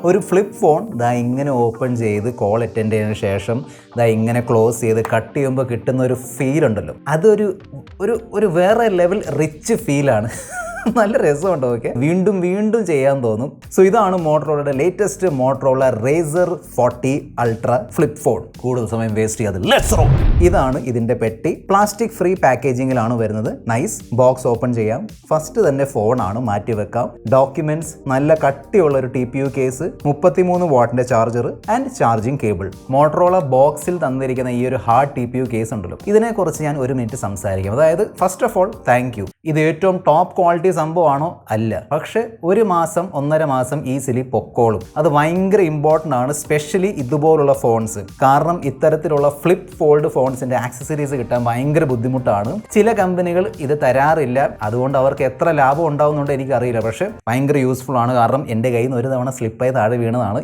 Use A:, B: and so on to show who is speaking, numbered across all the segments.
A: ഒരു flip phone ദാ ഇങ്ങനെ ഓപ്പൺ ചെയ്ത് കോൾ അറ്റൻഡ് ചെയ്തതിന് ശേഷം ദാ ഇങ്ങനെ ക്ലോസ് ചെയ്ത് കട്ട് ചെയ്യുമ്പോൾ കിട്ടുന്ന ഒരു ഫീൽ ഉണ്ടല്ലോ, അതൊരു ഒരു വേറെ ലെവൽ റിച്ച് ഫീലാണ്. നല്ല രസമുണ്ടോ? ഓക്കെ, വീണ്ടും വീണ്ടും ചെയ്യാൻ തോന്നും. സോ ഇതാണ് മോട്ടറോളയുടെ latest Motorola Razr 40 ultra flip phone. കൂടുതൽ സമയം വേസ്റ്റ് ചെയ്യാതെ ലെറ്റ്സ് റോൾ. ഇതാണ് ഇതിന്റെ പെട്ടി. പ്ലാസ്റ്റിക് ഫ്രീ പാക്കേജിങ്ങിലാണ് വരുന്നത്. നൈസ്. ബോക്സ് ഓപ്പൺ ചെയ്യാം. ഫസ്റ്റ് തന്നെ ഫോണാണ്, മാറ്റി വെക്കാം. ഡോക്യുമെന്റ്സ്, നല്ല കട്ടിയുള്ള ഒരു TPU കേസ്, 33 വാട്ടിന്റെ charger and charging cable. Motorola ബോക്സിൽ തന്നിരിക്കുന്ന ഈ ഒരു ഹാർഡ് TPU കേസ് ഉണ്ടല്ലോ, ഇതിനെക്കുറിച്ച് ഞാൻ 1 മിനിറ്റ് സംസാരിക്കാം. അതായത് first of all thank you. ഇത് ഏറ്റവും ടോപ്പ് ക്വാളിറ്റി സംഭവമാണോ? അല്ല. പക്ഷെ 1 മാസം 1.5 മാസം ഈസിലി പൊക്കോളും. അത് ഭയങ്കര ഇമ്പോർട്ടൻ്റ് ആണ്, സ്പെഷ്യലി ഇതുപോലുള്ള ഫോൺസ്. കാരണം ഇത്തരത്തിലുള്ള ഫ്ലിപ്പ് ഫോൾഡ് ഫോൺസിന്റെ ആക്സസറീസ് കിട്ടാൻ ഭയങ്കര ബുദ്ധിമുട്ടാണ്. ചില കമ്പനികൾ ഇത് തരാറില്ല, അതുകൊണ്ട് അവർക്ക് എത്ര ലാഭം ഉണ്ടാവുന്നുണ്ട് എനിക്കറിയില്ല. പക്ഷെ ഭയങ്കര യൂസ്ഫുൾ ആണ്. കാരണം എൻ്റെ കയ്യിൽ നിന്ന് ഒരു തവണ സ്ലിപ്പായി താഴെ വീണതാണ്.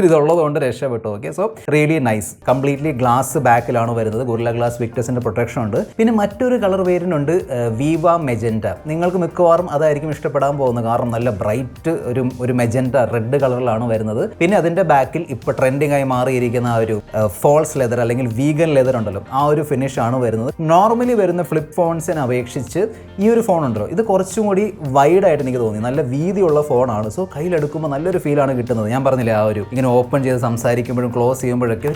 A: ഇതുള്ളത് കൊണ്ട് രക്ഷപ്പെട്ടു. Okay, so really nice. Completely glass ബാക്കിലാണ് വരുന്നത്. ഗൊറില്ല ഗ്ലാസ് വിക്ടസിന്റെ പ്രൊട്ടക്ഷൻ ഉണ്ട്. പിന്നെ മറ്റൊരു കളർ വേരിയന്റ് ഉണ്ട്, വീവ മെജന്റ. നിങ്ങൾക്ക് മിക്കവാറും അതായിരിക്കും ഇഷ്ടപ്പെടാൻ പോകുന്നത്. കാരണം നല്ല ബ്രൈറ്റ് ഒരു മെജന്റ റെഡ് കളറിലാണ് വരുന്നത്. പിന്നെ അതിന്റെ ബാക്കിൽ ഇപ്പൊ ട്രെൻഡിങ് ആയി മാറിയിരിക്കുന്ന ആ ഒരു ഫോൾസ് ലെതർ അല്ലെങ്കിൽ വീഗൻ ലെതർ ഉണ്ടല്ലോ, ആ ഒരു ഫിനിഷ് ആണ് വരുന്നത്. നോർമലി വരുന്ന ഫ്ലിപ്പ് ഫോൺസിനെ അപേക്ഷിച്ച് ഈ ഒരു ഫോൺ ഉണ്ടല്ലോ, ഇത് കുറച്ചും കൂടി വൈഡ് ആയിട്ട് എനിക്ക് തോന്നി. നല്ല വീതിയുള്ള ഫോണാണ്. സോ കയ്യിലെടുക്കുമ്പോൾ നല്ലൊരു ഫീലാണ് കിട്ടുന്നത്. ഞാൻ പറഞ്ഞില്ലേ, ആ ഒരു ഇങ്ങനെ ഓപ്പൺ ചെയ്ത് സംസാരിക്കുമ്പോഴും ക്ലോസ് ചെയ്യുമ്പോഴൊക്കെ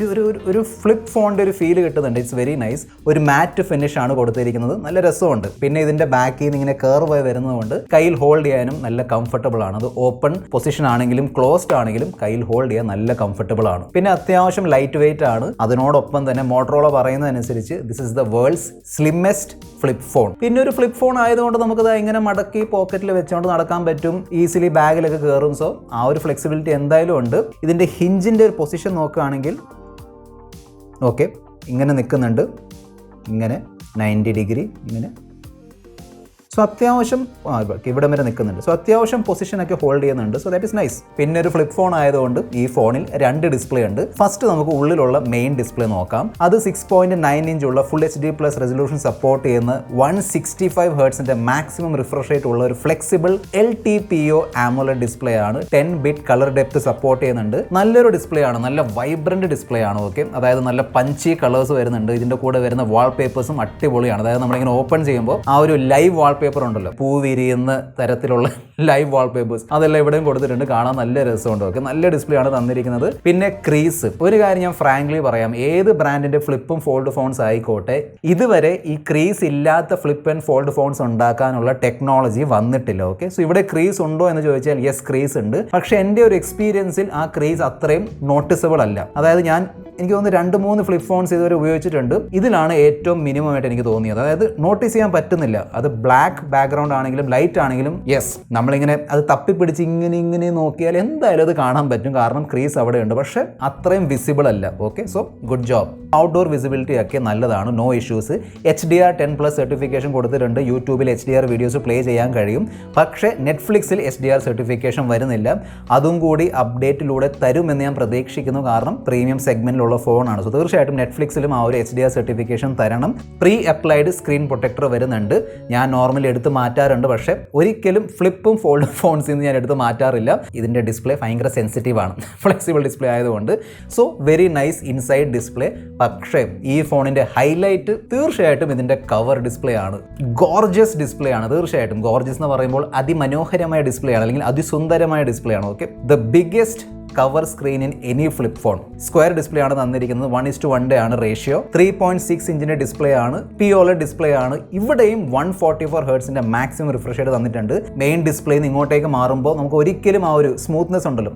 A: ഒരു ഫ്ലിപ്പ് ഫോണിന്റെ ഒരു ഫീൽ കിട്ടുന്നുണ്ട്. It's very nice. ഒരു മാറ്റ് ഫിനിഷ് ആണ് കൊടുത്തിരിക്കുന്നത്. നല്ല രസമുണ്ട്. പിന്നെ ഇതിന്റെ ബാക്കിൽ നിന്ന് ഇങ്ങനെ കർവ് ആയി വരുന്നതുകൊണ്ട് കയ്യിൽ ഹോൾഡ് ചെയ്യാനും നല്ല കംഫർട്ടബിൾ ആണ്. അത് ഓപ്പൺ പൊസിഷൻ ആണെങ്കിലും ക്ലോസ്ഡ് ആണെങ്കിലും കയ്യിൽ ഹോൾഡ് ചെയ്യാൻ നല്ല കംഫർട്ടബിൾ ആണ്. പിന്നെ അത്യാവശ്യം ലൈറ്റ് വെയിറ്റ് ആണ്. അതിനോടൊപ്പം തന്നെ മോട്ടറോള പറയുന്നതനുസരിച്ച് this is the world's slimmest flip phone. പിന്നെ ഒരു ഫ്ലിപ്പ് ഫോൺ ആയതുകൊണ്ട് നമുക്ക് ഇങ്ങനെ മടക്കി പോക്കറ്റിൽ വെച്ചുകൊണ്ട് നടക്കാൻ പറ്റും. ഈസിലി ബാഗിലൊക്കെ കയറും. സോ ആ ഒരു ഫ്ലെക്സിബിലിറ്റി എന്തായാലും ഉണ്ട്. ഇതിന്റെ ഹിഞ്ചിന്റെ ഒരു പൊസിഷൻ നോക്കുകയാണെങ്കിൽ ഓക്കെ, ഇങ്ങനെ നിൽക്കുന്നുണ്ട്, ഇങ്ങനെ 90 ഡിഗ്രി ഇങ്ങനെ. സോ അത്യാവശ്യം ഇവിടെ വരെ നിൽക്കുന്നുണ്ട്. സോ അത്യാവശ്യം പൊസിഷനൊക്കെ ഹോൾഡ് ചെയ്യുന്നുണ്ട്. So that is nice. പിന്നെ ഒരു ഫ്ലിപ്പ് ഫോൺ ആയതുകൊണ്ട് ഈ ഫോണിൽ 2 ഡിസ്പ്ലേ ഉണ്ട്. ഫസ്റ്റ് നമുക്ക് ഉള്ളിലുള്ള മെയിൻ ഡിസ്പ്ലേ നോക്കാം. അത് 6.9 ഇഞ്ച് ഉള്ള ഫുൾ HD+ റെസൊല്യൂഷൻ സപ്പോർട്ട് ചെയ്യുന്ന 165 ഹെർട്സിന്റെ മാക്സിമം റിഫ്രഷ് റേറ്റ് ഉള്ള ഒരു ഫ്ലെക്സിബിൾ LTPO AMOLED ഡിസ്പ്ലേ ആണ്. 10 ബിറ്റ് കളർ ഡെപ്ത് സപ്പോർട്ട് ചെയ്യുന്നുണ്ട്. നല്ലൊരു ഡിസ്പ്ലേ ആണ്, നല്ല വൈബ്രന്റ് ഡിസ്പ്ലേ ആണ്. ഓക്കെ, അതായത് നല്ല പഞ്ചി കളേഴ്സ് വരുന്നുണ്ട്. ഇതിന്റെ കൂടെ വരുന്ന വാൾപേപ്പേഴ്സും അടിപൊളിയാണ്. അതായത് നമ്മളിങ്ങനെ ഓപ്പൺ ചെയ്യുമ്പോൾ ആ ഒരു ലൈവ് വാൾപേപ്പർ ഉണ്ടല്ലോ, പൂ വിരിയുന്ന തരത്തിലുള്ള ലൈവ് വാൾപേപ്പേഴ്സ്, അതെല്ലാം ഇവിടെയും കൊടുത്തിട്ടുണ്ട്. കാണാൻ നല്ല രസമുണ്ട്. ഓക്കെ, നല്ല ഡിസ്പ്ലേ ആണ് തന്നിരിക്കുന്നത്. പിന്നെ ക്രീസ്, ഒരു കാര്യം ഞാൻ ഫ്രാങ്ക്ലി പറയാം, ഏത് ബ്രാൻഡിന്റെ ഫ്ലിപ്പും ഫോൾഡ് ഫോൺസ് ആയിക്കോട്ടെ, ഇതുവരെ ഈ ക്രീസ് ഇല്ലാത്ത ഫ്ലിപ്പ് ആൻഡ് ഫോൾഡ് ഫോൺസ് ഉണ്ടാക്കാനുള്ള ടെക്നോളജി വന്നിട്ടില്ല. ഓക്കെ, സോ ഇവിടെ ക്രീസ് ഉണ്ടോ എന്ന് ചോദിച്ചാൽ യെസ്, ക്രീസ് ഉണ്ട്. പക്ഷെ എൻ്റെ ഒരു എക്സ്പീരിയൻസിൽ ആ ക്രീസ് അത്രയും നോട്ടിസബിൾ അല്ല. അതായത് എനിക്ക് തോന്നുന്നു 2-3 ഫ്ലിപ്പ് ഫോൺസ് ഇതുവരെ ഉപയോഗിച്ചിട്ടുണ്ട്. ഇതിലാണ് ഏറ്റവും മിനിമം ആയിട്ട് എനിക്ക് തോന്നിയത്. അതായത് നോട്ടീസ് ചെയ്യാൻ പറ്റുന്നില്ല. അത് ബ്ലാക്ക് ബാക്ക്ഗ്രൗണ്ട് ആണെങ്കിലും ലൈറ്റ് ആണെങ്കിലും യെസ്, നമ്മളിങ്ങനെ അത് തപ്പിപ്പിടിച്ച് ഇങ്ങനെ നോക്കിയാൽ എന്തായാലും അത് കാണാൻ പറ്റും. കാരണം ക്രീസ് അവിടെ ഉണ്ട്. പക്ഷെ അത്രയും വിസിബിൾ അല്ല. Okay, so good job. Outdoor visibility ഒക്കെ നല്ലതാണ്, നോ ഇഷ്യൂസ്. HDR10+ സർട്ടിഫിക്കേഷൻ കൊടുത്തിട്ടുണ്ട്. യൂട്യൂബിൽ HDR വീഡിയോസ് പ്ലേ ചെയ്യാൻ കഴിയും. പക്ഷേ നെറ്റ്ഫ്ലിക്സിൽ HDR സർട്ടിഫിക്കേഷൻ വരുന്നില്ല. അതും കൂടി അപ്ഡേറ്റിലൂടെ തരുമെന്ന് ഞാൻ പ്രതീക്ഷിക്കുന്നു. കാരണം പ്രീമിയം സെഗ്മെന്റിലുള്ള ഫോണാണ്. സോ തീർച്ചയായിട്ടും നെറ്റ്ഫ്ലിക്സിലും ആ ഒരു HDR സർട്ടിഫിക്കേഷൻ തരണം. പ്രീ അപ്ലൈഡ് സ്ക്രീൻ പ്രൊട്ടക്ടർ വരുന്നുണ്ട്. ഞാൻ നോർമലി എടുത്ത് മാറ്റാറുണ്ട്. പക്ഷേ ഒരിക്കലും ഫ്ലിപ്പും ഫോൾഡ് ഫോൺസിൽ നിന്ന് ഞാൻ എടുത്ത് മാറ്റാറില്ല. ഇതിൻ്റെ ഡിസ്പ്ലേ ഭയങ്കര സെൻസിറ്റീവ് ആണ്, ഫ്ലെക്സിബിൾ ഡിസ്പ്ലേ ആയതുകൊണ്ട്. So very nice inside display. പക്ഷേ ഈ ഫോണിൻ്റെ ഹൈലൈറ്റ് തീർച്ചയായിട്ടും ഇതിൻ്റെ കവർ ഡിസ്പ്ലേ ആണ്. ഗോർജിയസ് ഡിസ്പ്ലേ ആണ്. തീർച്ചയായിട്ടും ഗോർജിയസ് എന്ന് പറയുമ്പോൾ അതിമനോഹരമായ ഡിസ്പ്ലേ ആണ്, അല്ലെങ്കിൽ അതിസുന്ദരമായ ഡിസ്പ്ലേ ആണ്. Okay, the biggest cover screen in any flip phone. Square display ആണ് തന്നിരിക്കുന്നത്. 1:1 ആണ് റേഷ്യോ. 3.6 ഇഞ്ചിന്റെ ഡിസ്പ്ലേ ആണ്. POLED ഡിസ്പ്ലേ ആണ്. ഇവിടെയും 144 ഹെർട്സിന്റെ മാക്സിമം റിഫ്രഷ് റേറ്റ് തന്നിട്ടുണ്ട്. മെയിൻ ഡിസ്പ്ലേന്ന് ഇങ്ങോട്ടേക്ക് മാറുമ്പോൾ നമുക്ക് ഒരിക്കലും ആ ഒരു സ്മൂത്ത്നെസ് ഉണ്ടല്ലോ,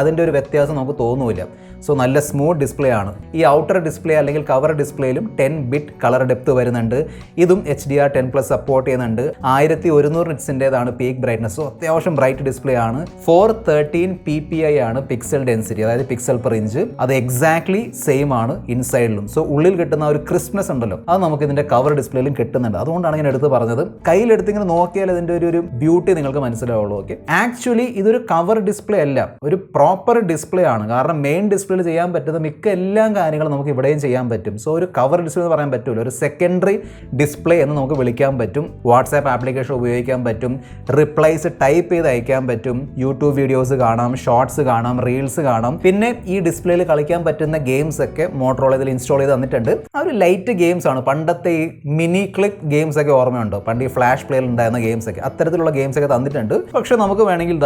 A: അതിന്റെ ഒരു വ്യത്യാസം നമുക്ക് തോന്നൂല. സോ നല്ല സ്മൂത്ത് ഡിസ്പ്ലേ ആണ്. ഈ ഔട്ടർ ഡിസ്പ്ലേ അല്ലെങ്കിൽ കവർ ഡിസ്പ്ലേയിലും 10 ബിറ്റ് കളർ ഡെപ്ത് വരുന്നുണ്ട്. ഇതും HDR10+ സപ്പോർട്ട് ചെയ്യുന്നുണ്ട്. 1100 നിറ്റ്സിൻ്റെതാണ് പീക്ക് ബ്രൈറ്റ്നസ്. സോ അത്യാവശ്യം ബ്രൈറ്റ് ഡിസ്പ്ലേ ആണ്. 413 PPI ആണ് പിക്സൽ ഡെൻസിറ്റി, അതായത് പിക്സൽ പെർ ഇഞ്ച്. അത് എക്സാക്ട്ലി സെയിം ആണ് ഇൻസൈഡിലും. സോ ഉള്ളിൽ കിട്ടുന്ന ഒരു ക്രിസ്പ്നെസ് ഉണ്ടല്ലോ, അത് നമുക്ക് ഇതിന്റെ കവർ ഡിസ്പ്ലേയിലും കിട്ടുന്നുണ്ട്. അതുകൊണ്ടാണ് ഞാൻ എടുത്ത് പറഞ്ഞത്. കയ്യിലെടുത്ത് ഇങ്ങനെ നോക്കിയാൽ ഇതിന്റെ ഒരു ബ്യൂട്ടി നിങ്ങൾക്ക് മനസ്സിലാവുള്ളൂ. ഓക്കെ, ആക്ച്വലി ഇതൊരു കവർ ഡിസ്പ്ലേ അല്ല, ഒരു പ്രോപ്പർ ഡിസ്പ്ലേ ആണ്. കാരണം മെയിൻ ഡിസ്പ്ലേയിൽ ചെയ്യാൻ പറ്റുന്ന മിക്ക എല്ലാ കാര്യങ്ങളും നമുക്ക് ഇവിടെയും ചെയ്യാൻ പറ്റും. സോ ഒരു കവർ ഡിസ്പ്ലേ എന്ന് പറയാൻ പറ്റില്ല, ഒരു സെക്കൻഡറി ഡിസ്പ്ലേ എന്ന് നമുക്ക് വിളിക്കാൻ പറ്റും. വാട്സാപ്പ് ആപ്ലിക്കേഷൻ ഉപയോഗിക്കാൻ പറ്റും. റിപ്ലൈസ് ടൈപ്പ് ചെയ്ത് അയക്കാൻ പറ്റും. യൂട്യൂബ് വീഡിയോസ് കാണാം, ഷോർട്സ് കാണാം, റീൽസ് കാണാം. പിന്നെ ഈ ഡിസ്പ്ലേയിൽ കളിക്കാൻ പറ്റുന്ന ഗെയിംസ് ഒക്കെ മോട്ടറോള ഇതിൽ ഇൻസ്റ്റാൾ ചെയ്ത് തന്നിട്ടുണ്ട്. ആ ഒരു ലൈറ്റ് ഗെയിംസ് ആണ്. പണ്ടത്തെ ഈ മിനി ക്ലിപ്പ് ഗെയിംസ് ഒക്കെ ഓർമ്മയുണ്ടോ? പണ്ട് ഈ ഫ്ലാഷ് പ്ലേയിൽ ഉണ്ടായിരുന്ന ഗെയിംസ് ഒക്കെ, അത്തരത്തിലുള്ള ഗെയിംസ് ഒക്കെ തന്നിട്ടുണ്ട്. പക്ഷെ നമുക്ക് വേണമെങ്കിൽ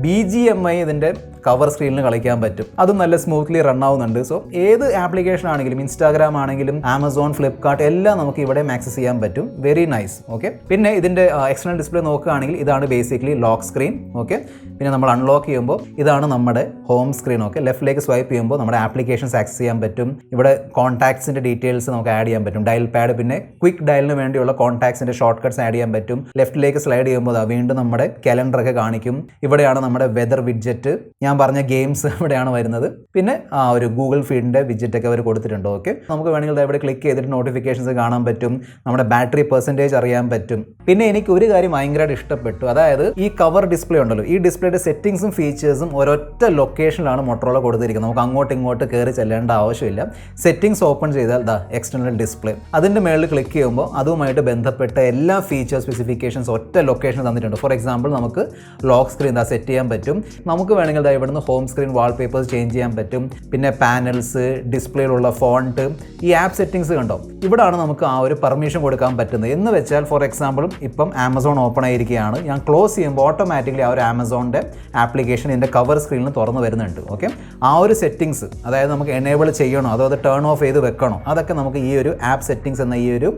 A: BGMI ഇതിന്റെ കവർ സ്ക്രീനിൽ കളിക്കാൻ പറ്റും. അതും നല്ല സ്മൂത്ത്ലി റൺ ആവുന്നുണ്ട്. സോ ഏത് ആപ്ലിക്കേഷൻ ആണെങ്കിലും, ഇൻസ്റ്റാഗ്രാം ആണെങ്കിലും ആമസോൺ, ഫ്ലിപ്കാർട്ട് എല്ലാം നമുക്ക് ഇവിടെ ആക്സസ് ചെയ്യാൻ പറ്റും. Very nice. ഓക്കെ, പിന്നെ ഇതിന്റെ എക്സ്റ്റേണൽ ഡിസ്പ്ലേ നോക്കുകയാണെങ്കിൽ ഇതാണ് ബേസിക്കലി ലോക്ക് സ്ക്രീൻ. ഓക്കെ, പിന്നെ നമ്മൾ അൺലോക്ക് ചെയ്യുമ്പോൾ ഇതാണ് നമ്മുടെ ഹോം സ്ക്രീൻ. ഓക്കെ, ലെഫ്റ്റിലേക്ക് സ്വൈപ്പ് ചെയ്യുമ്പോൾ നമ്മുടെ ആപ്ലിക്കേഷൻസ് ആക്സസ് ചെയ്യാൻ പറ്റും. ഇവിടെ കോൺടാക്ട്സിന്റെ ഡീറ്റെയിൽസ് നമുക്ക് ആഡ് ചെയ്യാൻ പറ്റും. ഡയൽ പാഡ്, പിന്നെ ക്വിക്ക് ഡയലിന് വേണ്ടിയുള്ള കോൺടാക്ട്സിന്റെ ഷോർട്ട് കട്ട്സ് ആഡ് ചെയ്യാൻ പറ്റും. ലെഫ്റ്റിലേക്ക് സ്ലൈഡ് ചെയ്യുമ്പോൾ വീണ്ടും നമ്മുടെ കലണ്ടർ ഒക്കെ കാണിക്കും. ഇവിടെയാണ് നമ്മുടെ വെതർ വിഡ്ജറ്റ്, ഞാൻ പറഞ്ഞ ഗെയിംസ് ഇവിടെയാണ് വരുന്നത്. പിന്നെ ഒരു ഗൂഗിൾ ഫീഡിന്റെ വിഡ്ജറ്റ് ഒക്കെ അവർ കൊടുത്തിട്ടുണ്ട്. ഓക്കെ, നമുക്ക് വേണമെങ്കിൽ ഇവിടെ ക്ലിക്ക് ചെയ്തിട്ട് നോട്ടിഫിക്കേഷൻസ് കാണാൻ പറ്റും. നമ്മുടെ ബാറ്ററി പെർസെൻറ്റേജ് അറിയാൻ പറ്റും. പിന്നെ എനിക്ക് ഒരു കാര്യം ഭയങ്കരമായിട്ട് ഇഷ്ടപ്പെട്ടു. അതായത് ഈ കവർ ഡിസ്പ്ലേ ഉണ്ടല്ലോ, ഈ ഡിസ്പ്ലേയുടെ സെറ്റിംഗ്സും ഫീച്ചേഴ്സും ഒരൊറ്റ ലൊക്കേഷനിലാണ് മോട്ടറോള കൊടുത്തിരിക്കുന്നത്. നമുക്ക് അങ്ങോട്ട് ഇങ്ങോട്ട് കയറി ചെല്ലേണ്ട ആവശ്യമില്ല. സെറ്റിംഗ്സ് ഓപ്പൺ ചെയ്താൽ എക്സ്റ്റേണൽ ഡിസ്പ്ലേ, അതിൻ്റെ മേളിൽ ക്ലിക്ക് ചെയ്യുമ്പോൾ അതുമായിട്ട് ബന്ധപ്പെട്ട എല്ലാ ഫീച്ചേഴ്സ് സ്പെസിഫിക്കേഷൻസ് ഒറ്റ ലൊക്കേഷൻ തന്നിട്ടുണ്ട്. ഫോർ എക്സാമ്പിൾ നമുക്ക് ലോക്ക് സ്ക്രീൻ സെറ്റ് ചെയ്യാൻ പറ്റും. നമുക്ക് വേണമെങ്കിൽ ഇവിടുന്ന് ഹോം സ്ക്രീൻ വാൾപേപ്പേഴ്സ് ചേഞ്ച് ചെയ്യാൻ പറ്റും. പിന്നെ പാനൽസ്, ഡിസ്പ്ലേയിലുള്ള ഫോണ്ട്, ഈ ആപ്പ് സെറ്റിംഗ്സ് കണ്ടോ, ഇവിടാണ് നമുക്ക് ആ ഒരു പെർമിഷൻ കൊടുക്കാൻ പറ്റുന്നത്. എന്ന് വെച്ചാൽ ഫോർ എക്സാമ്പിൾ ഇപ്പം ആമസോൺ ഓപ്പൺ ആയിരിക്കുകയാണ്, ഞാൻ ക്ലോസ് ചെയ്യുമ്പോൾ ഓട്ടോമാറ്റിക്കലി ആ ഒരു ആമസോണിൻ്റെ ആപ്ലിക്കേഷൻ ഇതിൻ്റെ കവർ സ്ക്രീനിൽ തുറന്നു വരുന്നുണ്ട്. ഓക്കെ, ആ ഒരു സെറ്റിംഗ്സ്, അതായത് നമുക്ക് എനേബിൾ ചെയ്യണോ അതോ അത് ടേൺ ഓഫ് ചെയ്ത് വെക്കണോ, അതൊക്കെ നമുക്ക് ഈ ഒരു ആപ്പ് സെറ്റിംഗ്സ് എന്ന ഈ ഒരു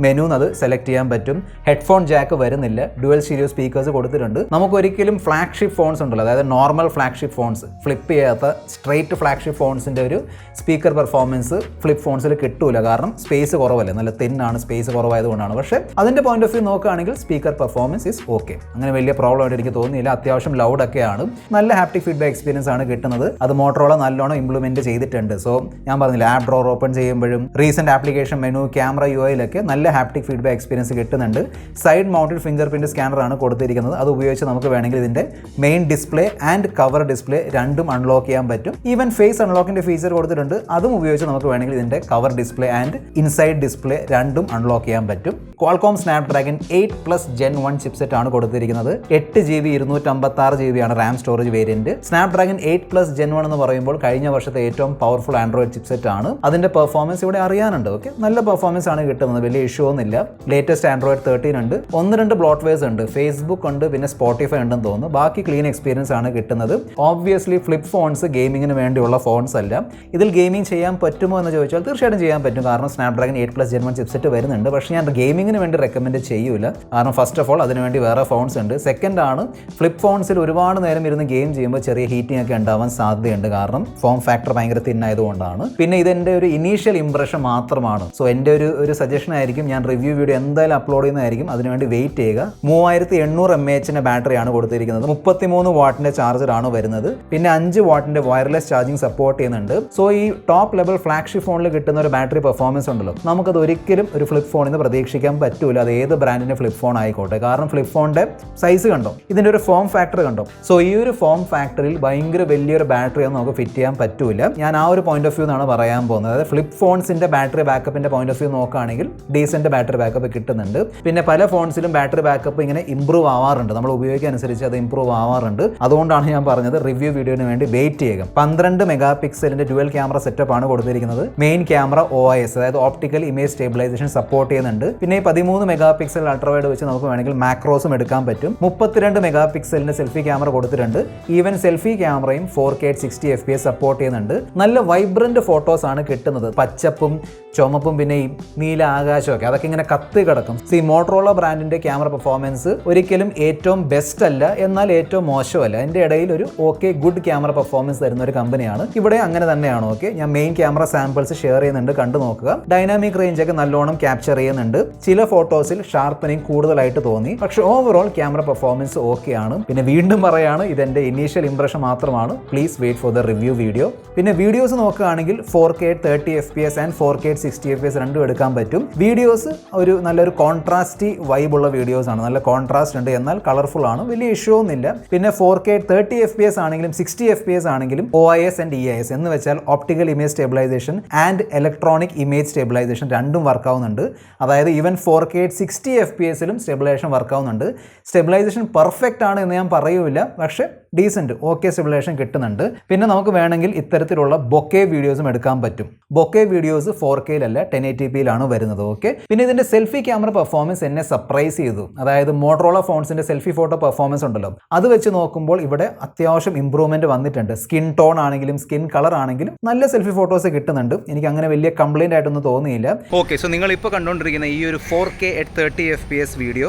A: മെനുന്ന് അത് സെലക്ട് ചെയ്യാൻ പറ്റും. ഹെഡ്ഫോൺ ജാക്ക് വരുന്നില്ല, ഡുവൽ സ്റ്റീരിയോ സ്പീക്കേഴ്സ് കൊടുത്തിട്ടുണ്ട്. നമുക്ക് ഒരിക്കലും ഫ്ലാഗ്ഷിപ്പ് ഫോൺസ് ഉണ്ടല്ലോ, അതായത് നോർമൽ ഫ്ലാഗ്ഷിപ്പ് ഫോൺസ്, ഫ്ലിപ്പ് ചെയ്യാത്ത സ്ട്രെയിറ്റ് ഫ്ലാഗ്ഷിപ്പ് ഫോൺസിൻ്റെ ഒരു സ്പീക്കർ പെർഫോമൻസ് ഫ്ലിപ്പ് ഫോൺസിൽ കിട്ടൂല. കാരണം സ്പേസ് കുറവല്ലേ, നല്ല തിന്നാണ്, സ്പേസ് കുറവായതുകൊണ്ടാണ്. പക്ഷേ അതിൻ്റെ പോയിന്റ് ഓഫ് വ്യൂ നോക്കുകയാണെങ്കിൽ സ്പീക്കർ പെർഫോമൻസ് ഈസ് ഓക്കെ, അങ്ങനെ വലിയ പ്രോബ്ലം ആയിട്ട് എനിക്ക് തോന്നിയില്ല. അത്യാവശ്യം ലൗഡൊക്കെയാണ്, നല്ല ഹാപ്റ്റിക് ഫീഡ്ബാക്ക് എക്സ്പീരിയൻസ് ആണ് കിട്ടുന്നത്. അത് മോട്ടറോള നല്ലോണം ഇംപ്ലിമെൻറ്റ് ചെയ്തിട്ടുണ്ട്. സോ ഞാൻ പറഞ്ഞില്ല, ആപ്പ് ഡ്രോർ ഓപ്പൺ ചെയ്യുമ്പോഴും റീസെൻറ്റ് ആപ്ലിക്കേഷൻ മെനു, ക്യാമറ UIയിലൊക്കെ നല്ല ഹാപ്റ്റിക് ഫീഡ്ബാക്ക് എക്സ്പീരിയൻസ് കിട്ടുന്നുണ്ട്. സൈഡ് മൗണ്ടഡ് ഫിംഗർ പ്രിൻറ്റ് സ്കാനറാണ് കൊടുത്തിരിക്കുന്നത്. അത് ഉപയോഗിച്ച് നമുക്ക് വേണമെങ്കിൽ ഇതിൻ്റെ main display and cover display രണ്ടും അൺലോക്ക് ചെയ്യാൻ പറ്റും. ഈവൻ ഫേസ് അൺലോക്കിൻ്റെ ഫീച്ചർ കൊടുത്തിട്ടുണ്ട്. അതും ഉപയോഗിച്ച് നമുക്ക് വേണമെങ്കിൽ ഇതിൻ്റെ cover display and inside display രണ്ടും അൺലോക്ക് ചെയ്യാൻ പറ്റും. ക്വാൾകോം സ്നാപ്ഡ്രാഗൺ 8+ Gen 1 ചിപ്സെറ്റ് ആണ് കൊടുത്തിരിക്കുന്നത്. 8GB 256GB ആണ് Ram storage variant. Snapdragon 8+ Gen 1 എന്ന് പറയുമ്പോൾ കഴിഞ്ഞ വർഷത്തെ ഏറ്റവും പവർഫുൾ ആൻഡ്രോയിഡ് ചിപ്സെറ്റ് ആണ്. അതിന്റെ പെർഫോമൻസ് ഇവിടെ അറിയാനുണ്ട്. ഓക്കെ, നല്ല പെർഫോമൻസ് ആണ് കിട്ടുന്നത്, വലിയ ഇഷ്യൂ ഒന്നുമില്ല. ലേറ്റസ്റ്റ് ആൻഡ്രോയിഡ് 13 ഉണ്ട്. 1-2 ബ്ലോട്ട്വെയർസ് ഉണ്ട്, ഫേസ്ബുക്ക് ഉണ്ട്, പിന്നെ സ്പോട്ടിഫൈ ഉണ്ടെന്ന് തോന്നുന്നു. ബാക്കി ക്ലീൻ എക്സ്പീരിയൻസ് ആണ് കിട്ടുന്നത്. ഓബ്വിയസ്ലി ഫ്ലിപ്പ് ഫോൺസ് ഗെയിമിങ്ങിന് വേണ്ടിയുള്ള ഫോൺസ് അല്ല. ഇതിൽ ഗെയിമിംഗ് ചെയ്യാൻ പറ്റുമോ എന്ന് ചോദിച്ചാൽ തീർച്ചയായിട്ടും ചെയ്യാൻ പറ്റും. കാരണം സ്നാപ്ഡ്രാഗൺ 8+ Gen 1 ചിപ്സെറ്റ് വരുന്നുണ്ട്. പക്ഷേ ഞാൻ ഗെയിമിങ്ങിന് വേണ്ടി റെക്കമെൻഡ് ചെയ്യൂല. കാരണം ഫസ്റ്റ് ഓഫ് ഓൾ അതിനുവേണ്ടി വേറെ ഫോൺസ് ഉണ്ട്. സെക്കൻഡ് ആണ്, ഫ്ലിപ്പ് ഫോൺസിൽ ഒരുപാട് നേരം ഇരുന്ന് ഗെയിം ചെയ്യുമ്പോൾ ചെറിയ ഹീറ്റിംഗ് ഒക്കെ ഉണ്ടാവാൻ സാധ്യതയുണ്ട്. കാരണം ഫോം ഫാക്ടർ ഭയങ്കര തിന്നായതുകൊണ്ടാണ്. പിന്നെ ഇതെൻ്റെ ഒരു ഇനീഷ്യൽ ഇംപ്രഷൻ മാത്രമാണ്. സോ എൻ്റെ ഒരു സജഷൻ ആയിരിക്കും, ഞാൻ റിവ്യൂ വീഡിയോ എന്തായാലും അപ്ലോഡ് ചെയ്യുന്നതായിരിക്കും. അതിനുവേണ്ടി വെയിറ്റ് ചെയ്യുക. 3800 mAh ബാറ്ററിയാണ് കൊടുത്തിരിക്കുന്നത്. 33 വാട്ടിന്റെ ചാർജറാണ് വരുന്നത്. പിന്നെ 5 വാട്ടിന്റെ വയർലെസ് ചാർജിങ് സപ്പോർട്ട് ചെയ്യുന്നുണ്ട്. സോ ഈ ടോപ്പ് ലെവൽ ഫ്ലാഗ്ഷിപ്പ് ഫോണിൽ കിട്ടുന്ന ഒരു ബാറ്ററി പെർഫോമൻസ് ഉണ്ടല്ലോ, നമുക്കത് ഒരിക്കലും ഒരു ഫ്ലിപ്പ് ഫോണിൽ നിന്ന് പ്രതീക്ഷിക്കാൻ പറ്റൂല. അത് ഏത് ബ്രാൻഡിന്റെ ഫ്ലിപ്പ് ഫോൺ ആയിക്കോട്ടെ. കാരണം ഫ്ലിപ്പ് ഫോണിന്റെ സൈസ് കണ്ടോ, ഇതിന്റെ ഒരു ഫോം ഫാക്ടർ കണ്ടോ. സോ ഈ ഒരു ഫോം ഫാക്ടറിൽ ഭയങ്കര വലിയൊരു ബാറ്ററി ഒന്നും നമുക്ക് ഫിറ്റ് ചെയ്യാൻ പറ്റൂല. ഞാൻ ആ ഒരു പോയിന്റ് ഓഫ് വ്യൂ എന്നാണ് പറയാൻ പോകുന്നത്. അതായത് ഫ്ലിപ്പ് ഫോൺസിന്റെ ബാറ്ററി ബാക്കപ്പിന്റെ പോയിന്റ് ഓഫ് വ്യൂ നോക്കുകയാണെങ്കിൽ ഡീസന്റ് ബാറ്ററി ബാക്കപ്പ് കിട്ടുന്നുണ്ട്. പിന്നെ പല ഫോൺസിലും ബാറ്ററി ബാക്കപ്പ് ഇങ്ങനെ ഇംപ്രൂവ് ആവാറുണ്ട്, നമ്മൾ ഉപയോഗിക്കാൻ അനുസരിച്ച് അത് ഇംപ്രൂവ് ആവാറുണ്ട്. അതുകൊണ്ടാണ് ഞാൻ പറഞ്ഞത് റിവ്യൂ വീഡിയോന് വേണ്ടി വെയിറ്റ് ചെയ്യുക. 12 മെഗാപിക്സലിന്റെ ഡ്യുവൽ ക്യാമറ സെറ്റപ്പ് ആണ് കൊടുത്തിരിക്കുന്നത്. മെയിൻ ക്യാമറ OIS, അതായത് ഓപ്റ്റിക്കൽ ഇമേജ് സ്റ്റേബിലൈസേഷൻ സപ്പോർട്ട് ചെയ്യുന്നുണ്ട്. പിന്നെ 13 മെഗാപിക്സൽ അൾട്രാവൈഡ് വെച്ച് നമുക്ക് വേണമെങ്കിൽ മാക്രോസും എടുക്കാൻ പറ്റും. 32 മെഗാപിക്സലിന്റെ സെൽഫി ക്യാമറ കൊടുത്തിട്ടുണ്ട്. ഈവൻ സെൽഫി ക്യാമറയും 4K 60 FPS സപ്പോർട്ട് ചെയ്യുന്നുണ്ട്. നല്ല വൈബ്രന്റ് ഫോട്ടോസ് ആണ് കിട്ടുന്നത്. പച്ചപ്പും ചുമപ്പും പിന്നെ ഈ നീല ആകാശമൊക്കെ അതൊക്കെ ഇങ്ങനെ കത്തി കിടക്കും. മോട്ടറോള ബ്രാൻഡിന്റെ ക്യാമറ പെർഫോമൻസ് ഒരിക്കലും ഏറ്റവും ബെസ്റ്റ് അല്ല, എന്നാൽ ഏറ്റവും മോശമല്ല. അതിന്റെ ഇടയിൽ ഒരു ഗുഡ് ക്യാമറ പെർഫോമൻസ് തരുന്ന ഒരു കമ്പനിയാണ്. ഇവിടെ അങ്ങനെ തന്നെയാണ്. ഓക്കെ, ഞാൻ മെയിൻ ക്യാമറ സാമ്പിൾസ് ഷെയർ ചെയ്യുന്നുണ്ട്, കണ്ടു നോക്കുക. ഡൈനാമിക് റേഞ്ച് ഒക്കെ നല്ലോണം ക്യാപ്ചർ ചെയ്യുന്നുണ്ട്. ചില ഫോട്ടോസിൽ ഷാർപ്പനിങ് കൂടുതലായിട്ട് തോന്നി. പക്ഷെ ഓവറോൾ ക്യാമറ പെർഫോമൻസ് ഓക്കെ ആണ്. പിന്നെ വീണ്ടും പറയാണ്, ഇതെന്റെ ഇനീഷ്യൽ ഇംപ്രഷൻ മാത്രമാണ്. Please wait for the review video. പിന്നെ വീഡിയോസ് നോക്കുകയാണെങ്കിൽ 4K 30 FPS and 4K 60 FPS രണ്ടും എടുക്കാൻ പറ്റും. വീഡിയോസ് ഒരു നല്ലൊരു കോൺട്രാസ്റ്റി വൈബുള്ള വീഡിയോസ് ആണ്. നല്ല കോൺട്രാസ്റ്റ് ഉണ്ട്, എന്നാൽ കളർഫുൾ ആണ്, വലിയ ഇഷ്യൂ ഒന്നുമില്ല. പിന്നെ 4K 30 FPS ആണെങ്കിലും 60 FPS ആണെങ്കിലും OIS ആൻഡ് EIS എന്ന് വെച്ചാൽ optical image stabilisation and electronic image stabilisation രണ്ടും വർക്ക് ആവുന്നുണ്ട്. അതായത് even 4K 60 FPS stabilisation work ആവുന്നുണ്ട്. സ്റ്റെബിലൈസേഷൻ പെർഫെക്റ്റ് ആണ് എന്ന് ഞാൻ പറയൂല, പക്ഷേ ഡീസൻറ്റ് ഓക്കെ സ്റ്റെബിലൈസേഷൻ കിട്ടുന്നുണ്ട്. പിന്നെ നമുക്ക് വേണമെങ്കിൽ ഇത്തരത്തിലുള്ള ബൊക്കെ വീഡിയോസും എടുക്കാൻ പറ്റും. ബൊക്കെ വീഡിയോസ് 4Kയിലല്ല 1080pയിലാണ് വരുന്നത്. ഓക്കെ, പിന്നെ ഇതിൻ്റെ സെൽഫി ക്യാമറ പെർഫോമൻസ് എന്നെ സർപ്രൈസ് ചെയ്തു. അതായത് മോട്ടറോള ഫോൺസിൻ്റെ സെൽഫി ഫോട്ടോ പെർഫോമൻസ് ഉണ്ടല്ലോ, അത് വെച്ച് നോക്കുമ്പോൾ ഇവിടെ അത്യാവശ്യം ഇമ്പ്രൂവ്മെൻറ്റ് വന്നിട്ടുണ്ട്. സ്കിൻ ടോൺ ആണെങ്കിലും സ്കിൻ കളർ ആണെങ്കിലും നല്ല സെൽഫി ഫോട്ടോസ് കിട്ടുന്നുണ്ട്. എനിക്ക് അങ്ങനെ വലിയ കംപ്ലൈൻ്റ് ആയിട്ടൊന്നും തോന്നിയില്ല. ഓക്കെ, സോ നിങ്ങളിപ്പോൾ കണ്ടുകൊണ്ടിരിക്കുന്ന ഈ ഒരു 4K at 30 FPS video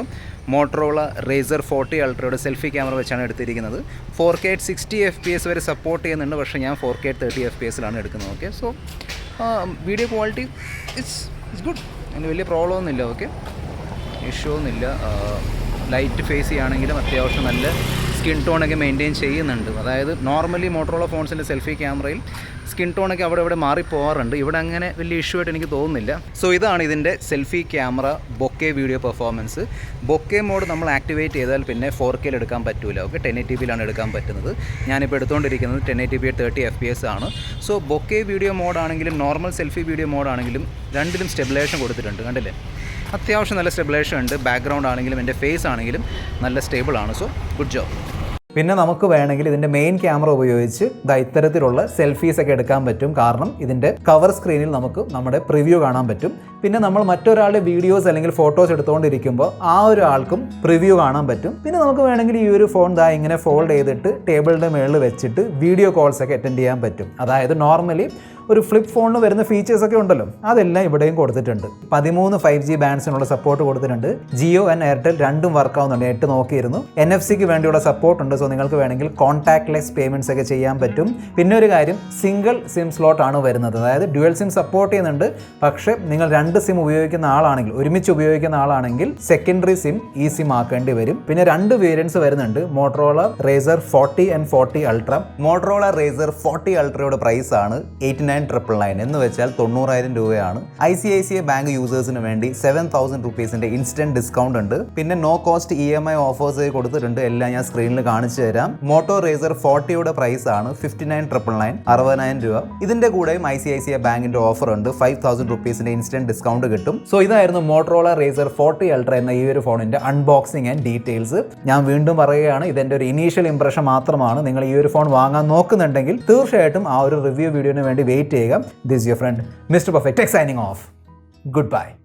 A: Motorola Razr 40 അൾട്രയുടെ സെൽഫി ക്യാമറ വെച്ചാണ് എടുത്തിരിക്കുന്നത്. 4K at 60 FPS വരെ സപ്പോർട്ട് ചെയ്യുന്നുണ്ട്, പക്ഷേ ഞാൻ 4K at 30 FPSലാണ് എടുക്കുന്നത്. Okay, so video quality it's good, അതിന് വലിയ പ്രോബ്ലം ഒന്നുമില്ല. ഓക്കെ, ഇഷ്യൂ ഒന്നുമില്ല. ലൈറ്റ് ഫേസ് ചെയ്യുകയാണെങ്കിലും അത്യാവശ്യം നല്ല സ്കിൻ ടോണൊക്കെ മെയിൻറ്റെയിൻ ചെയ്യുന്നുണ്ട്. അതായത് നോർമലി മോട്ടറോള ഫോൺസിൻ്റെ സെൽഫി ക്യാമറയിൽ സ്കിൻ ടോണൊക്കെ അവിടെ ഇവിടെ മാറിപ്പോകാറുണ്ട്. ഇവിടെ അങ്ങനെ വലിയ ഇഷ്യൂ ആയിട്ട് എനിക്ക് തോന്നുന്നില്ല. സോ ഇതാണ് ഇതിൻ്റെ selfie camera bokeh video performance. Bokeh mode നമ്മൾ ആക്ടിവേറ്റ് ചെയ്താൽ പിന്നെ 4Kയിൽ എടുക്കാൻ പറ്റില്ല. ഓക്കെ, 1080pയിലാണ് എടുക്കാൻ പറ്റുന്നത്. ഞാനിപ്പോൾ എടുത്തുകൊണ്ടിരിക്കുന്നത് 1080p 30 FPS ആണ്. സോ ബൊക്കെ വീഡിയോ മോഡാണെങ്കിലും നോർമൽ സെൽഫി വീഡിയോ മോഡാണെങ്കിലും രണ്ടിലും സ്റ്റെബിലൈസേഷൻ കൊടുത്തിട്ടുണ്ട്. കണ്ടില്ലേ, അത്യാവശ്യം നല്ല സ്റ്റെബിലൈസേഷൻ ഉണ്ട്. ബാക്ക്ഗ്രൗണ്ട് ആണെങ്കിലും എൻ്റെ ഫേസ് ആണെങ്കിലും നല്ല സ്റ്റേബിൾ ആണ്. So good job. പിന്നെ നമുക്ക് വേണമെങ്കിൽ ഇതിൻ്റെ മെയിൻ ക്യാമറ ഉപയോഗിച്ച് ഇത്തരത്തിലുള്ള സെൽഫീസ് ഒക്കെ എടുക്കാൻ പറ്റും. കാരണം ഇതിൻ്റെ കവർ സ്ക്രീനിൽ നമുക്ക് നമ്മുടെ പ്രിവ്യൂ കാണാൻ പറ്റും. പിന്നെ നമ്മൾ മറ്റൊരാളുടെ വീഡിയോസ് അല്ലെങ്കിൽ ഫോട്ടോസ് എടുത്തുകൊണ്ടിരിക്കുമ്പോൾ ആ ഒരാൾക്കും പ്രിവ്യൂ കാണാൻ പറ്റും. പിന്നെ നമുക്ക് വേണമെങ്കിൽ ഈ ഒരു ഫോൺ ഇങ്ങനെ ഫോൾഡ് ചെയ്തിട്ട് ടേബിളിൻ്റെ മുകളിൽ വെച്ചിട്ട് വീഡിയോ കോൾസ് ഒക്കെ അറ്റൻഡ് ചെയ്യാൻ പറ്റും. അതായത് നോർമലി ഒരു ഫ്ലിപ്പ് ഫോണിൽ വരുന്ന ഫീച്ചേഴ്സൊക്കെ ഉണ്ടല്ലോ, അതെല്ലാം ഇവിടെയും കൊടുത്തിട്ടുണ്ട്. 13 5G ബാൻഡ്സിനുള്ള സപ്പോർട്ട് കൊടുത്തിട്ടുണ്ട്. ജിയോ ആൻഡ് എയർടെൽ രണ്ടും വർക്ക് ആവുന്നുണ്ട്. 8 നോക്കിയിരുന്നു. NFC-ക്ക് വേണ്ടിയുള്ള സപ്പോർട്ട് ഉണ്ട്. സോ നിങ്ങൾക്ക് വേണമെങ്കിൽ കോൺടാക്ട്ലെസ് പേയ്മെൻറ്റ്സ് ഒക്കെ ചെയ്യാൻ പറ്റും. പിന്നെ ഒരു കാര്യം, സിംഗിൾ സിം സ്ലോട്ട് ആണ് വരുന്നത്. അതായത് ഡ്യുവൽ സിം സപ്പോർട്ട് ചെയ്യുന്നുണ്ട്. പക്ഷേ നിങ്ങൾ 2 സിം ഉപയോഗിക്കുന്ന ആളാണെങ്കിൽ, ഒരുമിച്ച് ഉപയോഗിക്കുന്ന ആളാണെങ്കിൽ സെക്കൻഡറി സിം ഈ സിം ആക്കേണ്ടി വരും. പിന്നെ 2 വേരിയൻസ് വരുന്നുണ്ട്, Motorola Razr 40 and 40 ultra. Motorola Razr 40 അൾട്രയുടെ പ്രൈസ് ആണ് 89,999 എന്ന് വെച്ചാൽ 90,000 രൂപയാണ്. ICICI ബാങ്ക് യൂസേഴ്സിന് വേണ്ടി 7,000 റുപ്പീസിൻ്റെ ഇൻസ്റ്റന്റ് ഡിസ്കൗണ്ട് ഉണ്ട്. പിന്നെ നോ കോസ്റ്റ് EMI ഓഫേഴ്സ് കൊടുത്തിട്ടുണ്ട്. എല്ലാം ഞാൻ സ്ക്രീനിൽ കാണിച്ചു തരാം. മോട്ടോ റേസർ 40യുടെ പ്രൈസ് ആണ് 59,999, 60,000 രൂപ. ഇതിന്റെ കൂടെയും ICICI ബാങ്കിന്റെ ഓഫർ ഉണ്ട്. 5,000 റുപ്പീസിന്റെ ഇൻസ്റ്റന്റ് ഡിസ്കൗണ്ട് കിട്ടും. സോ ഇതായിരുന്നു മോട്ടറോള റേസർ 40 അൾട്ര എന്ന ഈ ഒരു ഫോണിന്റെ അൺബോക്സിംഗ് ആൻഡ് ഡീറ്റെയിൽസ്. ഞാൻ വീണ്ടും പറയുകയാണ്, ഇതെന്റെ ഒരു ഇനീഷ്യൽ ഇംപ്രഷൻ മാത്രമാണ്. നിങ്ങൾ ഈ ഒരു ഫോൺ വാങ്ങാൻ നോക്കുന്നുണ്ടെങ്കിൽ തീർച്ചയായിട്ടും ആ ഒരു റിവ്യൂ വീഡിയോന് വേണ്ടി വെയിറ്റ് ചെയ്യുക. This is your friend Mr. Perfect Tech signing off. Goodbye.